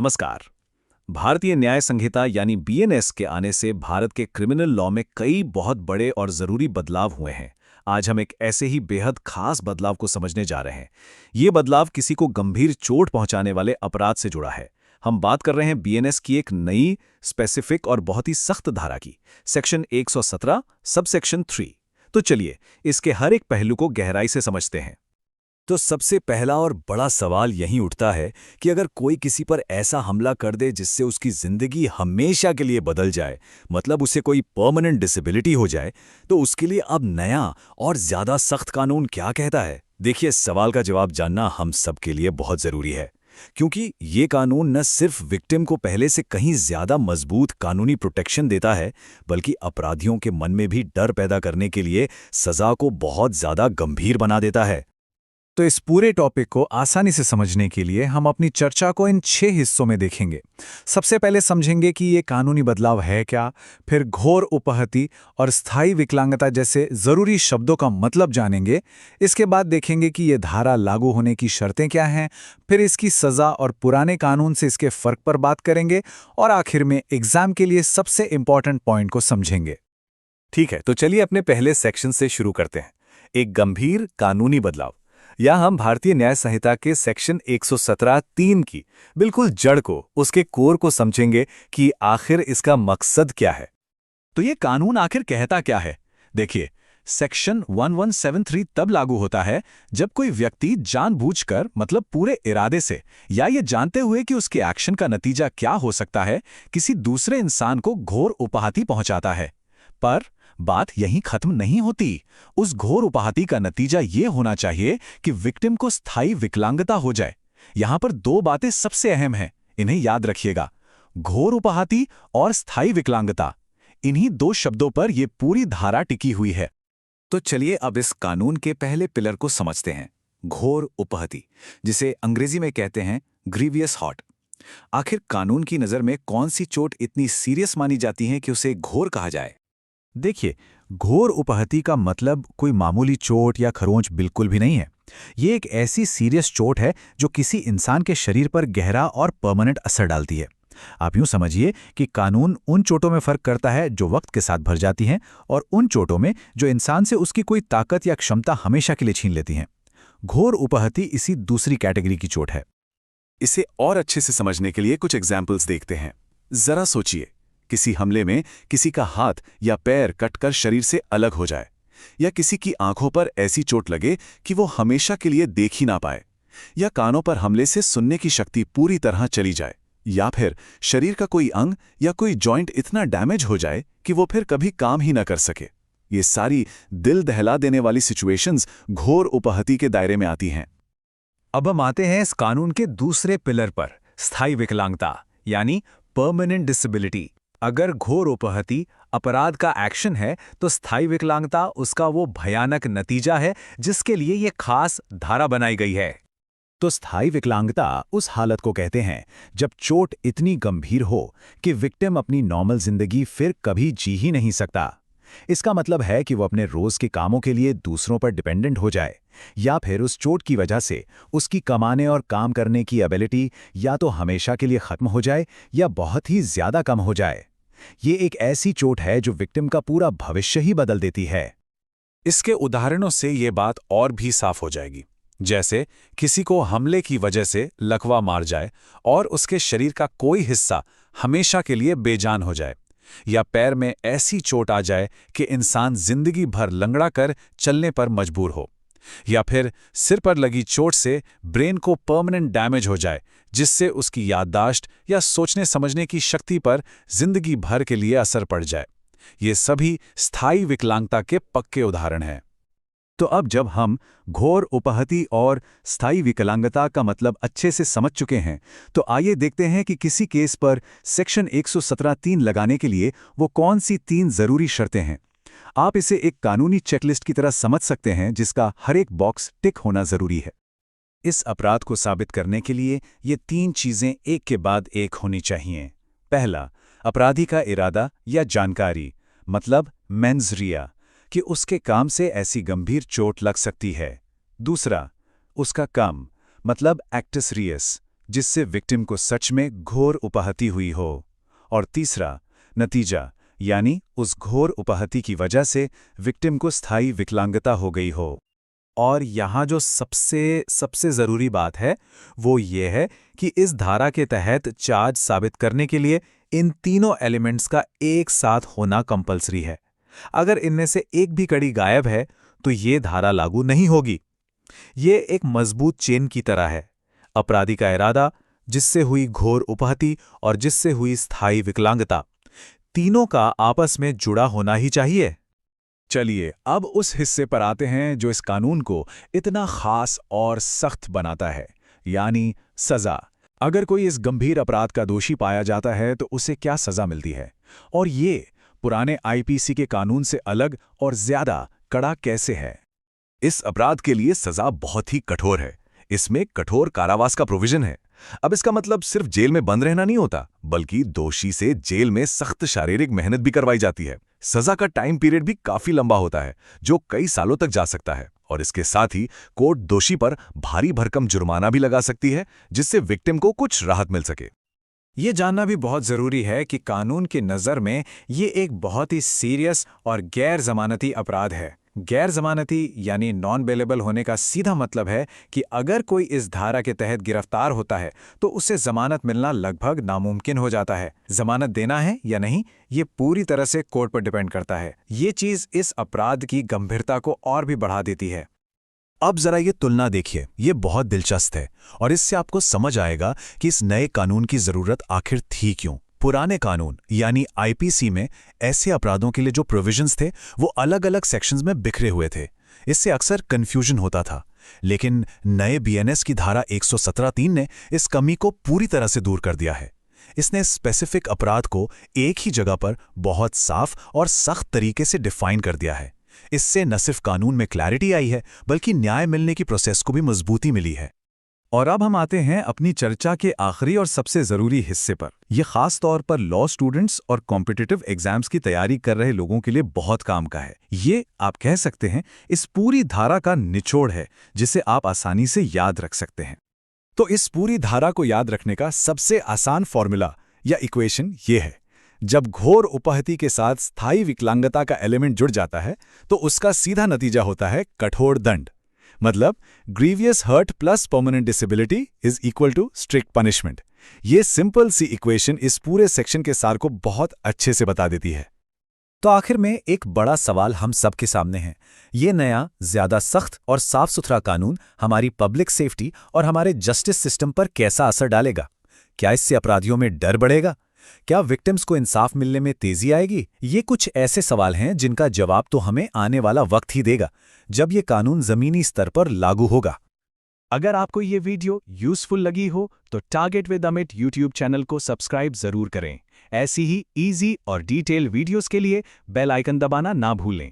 नमस्कार। भारतीय न्याय संहिता यानी बीएनएस के आने से भारत के क्रिमिनल लॉ में कई बहुत बड़े और ज़रूरी बदलाव हुए हैं। आज हम एक ऐसे ही बेहद खास बदलाव को समझने जा रहे हैं। ये बदलाव किसी को गंभीर चोट पहुंचाने वाले अपराध से जुड़ा है। हम बात कर रहे हैं बीएनएस की एक नई, स्पेसिफिक और बहुत ही सख्त धारा की, सेक्शन 117 सबसेक्शन 3। तो चलिए, इसके हर एक पहलू को गहराई से समझते हैं। तो सबसे पहला और बड़ा सवाल यही उठता है कि अगर कोई किसी पर ऐसा हमला कर दे जिससे उसकी जिंदगी हमेशा के लिए बदल जाए, मतलब उसे कोई परमानेंट डिसेबिलिटी हो जाए, तो उसके लिए अब नया और ज्यादा सख्त कानून क्या कहता है? देखिए, इस सवाल का जवाब जानना हम सबके लिए बहुत जरूरी है, क्योंकि ये कानून न सिर्फ विक्टिम को पहले से कहीं ज्यादा मजबूत कानूनी प्रोटेक्शन देता है, बल्कि अपराधियों के मन में भी डर पैदा करने के लिए सजा को बहुत ज्यादा गंभीर बना देता है। तो इस पूरे टॉपिक को आसानी से समझने के लिए हम अपनी चर्चा को इन 6 हिस्सों में देखेंगे। सबसे पहले समझेंगे कि ये कानूनी बदलाव है क्या, फिर घोर उपहति और स्थायी विकलांगता जैसे जरूरी शब्दों का मतलब जानेंगे। इसके बाद देखेंगे कि ये धारा लागू होने की शर्तें क्या हैं, फिर इसकी सजा और पुराने कानून से इसके फर्क पर बात करेंगे, और आखिर में एग्जाम के लिए सबसे इंपॉर्टेंट पॉइंट को समझेंगे। ठीक है, तो चलिए अपने पहले सेक्शन से शुरू करते हैं, एक गंभीर कानूनी बदलाव। या हम भारतीय न्याय संहिता के सेक्शन 117(3) की बिल्कुल जड़ को, उसके कोर को समझेंगे कि आखिर इसका मकसद क्या है। तो ये कानून आखिर कहता क्या है? देखिए, सेक्शन 1173 तब लागू होता है जब कोई व्यक्ति जानबूझकर, मतलब पूरे इरादे से, या ये जानते हुए कि उसके एक्शन का नतीजा क्या हो सकता है, किसी दूसरे इंसान को घोर उपहाति पहुंचाता है। पर बात यहीं खत्म नहीं होती। उस घोर उपहाति का नतीजा ये होना चाहिए कि विक्टिम को स्थायी विकलांगता हो जाए। यहां पर 2 बातें सबसे अहम हैं, इन्हें याद रखिएगा। घोर उपहाति और स्थायी विकलांगता, इन्हीं 2 शब्दों पर यह पूरी धारा टिकी हुई है। तो चलिए अब इस कानून के पहले पिलर को समझते हैं, घोर उपहति, जिसे अंग्रेजी में कहते हैं ग्रीवियस हॉट। आखिर कानून की नजर में कौन सी चोट इतनी सीरियस मानी जाती है कि उसे घोर कहा जाए? देखिए, घोर उपहति का मतलब कोई मामूली चोट या खरोंच बिल्कुल भी नहीं है। ये एक ऐसी सीरियस चोट है जो किसी इंसान के शरीर पर गहरा और परमानेंट असर डालती है। आप यूं समझिए कि कानून उन चोटों में फर्क करता है जो वक्त के साथ भर जाती हैं, और उन चोटों में जो इंसान से उसकी कोई ताकत या क्षमता हमेशा के लिए छीन लेती हैं। घोर उपहति इसी दूसरी कैटेगरी की चोट है। इसे और अच्छे से समझने के लिए कुछ एग्जाम्पल्स देखते हैं। जरा सोचिए, किसी हमले में किसी का हाथ या पैर कटकर शरीर से अलग हो जाए, या किसी की आंखों पर ऐसी चोट लगे कि वो हमेशा के लिए देख ही ना पाए, या कानों पर हमले से सुनने की शक्ति पूरी तरह चली जाए, या फिर शरीर का कोई अंग या कोई जॉइंट इतना डैमेज हो जाए कि वो फिर कभी काम ही ना कर सके। ये सारी दिल दहला देने वाली सिचुएशंस घोर उपहति के दायरे में आती हैं। अब हम आते हैं इस कानून के दूसरे पिलर पर, स्थायी विकलांगता यानी परमानेंट डिसेबिलिटी। अगर घोर उपहति अपराध का एक्शन है, तो स्थायी विकलांगता उसका वो भयानक नतीजा है जिसके लिए ये खास धारा बनाई गई है। तो स्थायी विकलांगता उस हालत को कहते हैं जब चोट इतनी गंभीर हो कि विक्टिम अपनी नॉर्मल जिंदगी फिर कभी जी ही नहीं सकता। इसका मतलब है कि वो अपने रोज के कामों के लिए दूसरों पर डिपेंडेंट हो जाए, या फिर उस चोट की वजह से उसकी कमाने और काम करने की एबिलिटी या तो हमेशा के लिए खत्म हो जाए या बहुत ही ज्यादा कम हो जाए। ये एक ऐसी चोट है जो विक्टिम का पूरा भविष्य ही बदल देती है। इसके उदाहरणों से ये बात और भी साफ हो जाएगी, जैसे किसी को हमले की वजह से लकवा मार जाए और उसके शरीर का कोई हिस्सा हमेशा के लिए बेजान हो जाए, या पैर में ऐसी चोट आ जाए कि इंसान जिंदगी भर लंगड़ा कर चलने पर मजबूर हो, या फिर सिर पर लगी चोट से ब्रेन को परमानेंट डैमेज हो जाए, जिससे उसकी याददाश्त या सोचने समझने की शक्ति पर जिंदगी भर के लिए असर पड़ जाए। ये सभी स्थायी विकलांगता के पक्के उदाहरण हैं। तो अब जब हम घोर उपहति और स्थायी विकलांगता का मतलब अच्छे से समझ चुके हैं, तो आइए देखते हैं कि किसी केस पर सेक्शन 117(3) लगाने के लिए वो कौन सी 3 जरूरी शर्तें हैं। आप इसे एक कानूनी चेकलिस्ट की तरह समझ सकते हैं जिसका हर एक बॉक्स टिक होना जरूरी है। इस अपराध को साबित करने के लिए ये 3 चीजें एक के बाद एक होनी चाहिए। पहला, अपराधी का इरादा या जानकारी, मतलब मेंस रिया, कि उसके काम से ऐसी गंभीर चोट लग सकती है। दूसरा, उसका काम, मतलब एक्टस रियस, जिससे विक्टिम को सच में घोर उपहति हुई हो। और तीसरा, नतीजा, यानी उस घोर उपहति की वजह से विक्टिम को स्थायी विकलांगता हो गई हो। और यहाँ जो सबसे ज़रूरी बात है वो ये है कि इस धारा के तहत चार्ज साबित करने के लिए इन तीनों एलिमेंट्स का एक साथ होना कंपलसरी है। अगर इनमें से एक भी कड़ी गायब है तो ये धारा लागू नहीं होगी। ये एक मजबूत चेन की तरह है। अपराधी का इरादा, जिससे हुई घोर उपहति और जिससे हुई स्थायी विकलांगता, तीनों का आपस में जुड़ा होना ही चाहिए। चलिए अब उस हिस्से पर आते हैं जो इस कानून को इतना खास और सख्त बनाता है, यानी सजा। अगर कोई इस गंभीर अपराध का दोषी पाया जाता है तो उसे क्या सजा मिलती है, और ये पुराने आईपीसी के कानून से अलग और ज्यादा कड़ा कैसे है? इस अपराध के लिए सजा बहुत ही कठोर है। इसमें कठोर कारावास का प्रोविजन है। अब इसका मतलब सिर्फ जेल में बंद रहना नहीं होता, बल्कि दोषी से जेल में सख्त शारीरिक मेहनत भी करवाई जाती है। सजा का टाइम पीरियड भी काफी लंबा होता है, जो कई सालों तक जा सकता है। और इसके साथ ही कोर्ट दोषी पर भारी भरकम जुर्माना भी लगा सकती है, जिससे विक्टिम को कुछ राहत मिल सके। ये जानना भी बहुत ज़रूरी है कि कानून की नज़र में ये एक बहुत ही सीरियस और गैर जमानती अपराध है। गैर जमानती यानी नॉन बेलेबल होने का सीधा मतलब है कि अगर कोई इस धारा के तहत गिरफ्तार होता है तो उसे जमानत मिलना लगभग नामुमकिन हो जाता है। जमानत देना है या नहीं, ये पूरी तरह से कोर्ट पर डिपेंड करता है। ये चीज़ इस अपराध की गंभीरता को और भी बढ़ा देती है। अब जरा ये तुलना देखिए, ये बहुत दिलचस्प है और इससे आपको समझ आएगा कि इस नए कानून की जरूरत आखिर थी क्यों। पुराने कानून यानी आईपीसी में ऐसे अपराधों के लिए जो प्रोविजंस थे वो अलग अलग सेक्शंस में बिखरे हुए थे। इससे अक्सर कंफ्यूजन होता था। लेकिन नए बीएनएस की धारा 117(3) ने इस कमी को पूरी तरह से दूर कर दिया है। इसने स्पेसिफिक अपराध को एक ही जगह पर बहुत साफ और सख्त तरीके से डिफाइन कर दिया है। इससे न सिर्फ कानून में क्लैरिटी आई है, बल्कि न्याय मिलने की प्रोसेस को भी मजबूती मिली है। और अब हम आते हैं अपनी चर्चा के आखिरी और सबसे ज़रूरी हिस्से पर। यह खास तौर पर लॉ स्टूडेंट्स और कॉम्पिटिटिव एग्जाम्स की तैयारी कर रहे लोगों के लिए बहुत काम का है। ये आप कह सकते हैं इस पूरी धारा का निचोड़ है, जिसे आप आसानी से याद रख सकते हैं। तो इस पूरी धारा को याद रखने का सबसे आसान फॉर्मूला या इक्वेशन ये है: जब घोर उपहति के साथ स्थायी विकलांगता का एलिमेंट जुड़ जाता है तो उसका सीधा नतीजा होता है कठोर दंड। मतलब grievous hurt plus permanent disability is equal to strict punishment. ये सिंपल सी इक्वेशन इस पूरे सेक्शन के सार को बहुत अच्छे से बता देती है। तो आखिर में एक बड़ा सवाल हम सब के सामने है। ये नया, ज्यादा सख्त और साफ सुथरा कानून हमारी पब्लिक सेफ्टी और हमारे जस्टिस सिस्टम पर कैसा असर डालेगा? क्या इससे अपराधियों में डर बढ़ेगा? क्या विक्टिम्स को इंसाफ मिलने में तेजी आएगी? ये कुछ ऐसे सवाल हैं जिनका जवाब तो हमें आने वाला वक्त ही देगा, जब ये कानून जमीनी स्तर पर लागू होगा। अगर आपको ये वीडियो यूजफुल लगी हो तो target with Amit YouTube channel को सब्सक्राइब जरूर करें। ऐसी ही इजी और डिटेल वीडियोस के लिए बेल आइकन दबाना ना भूलें।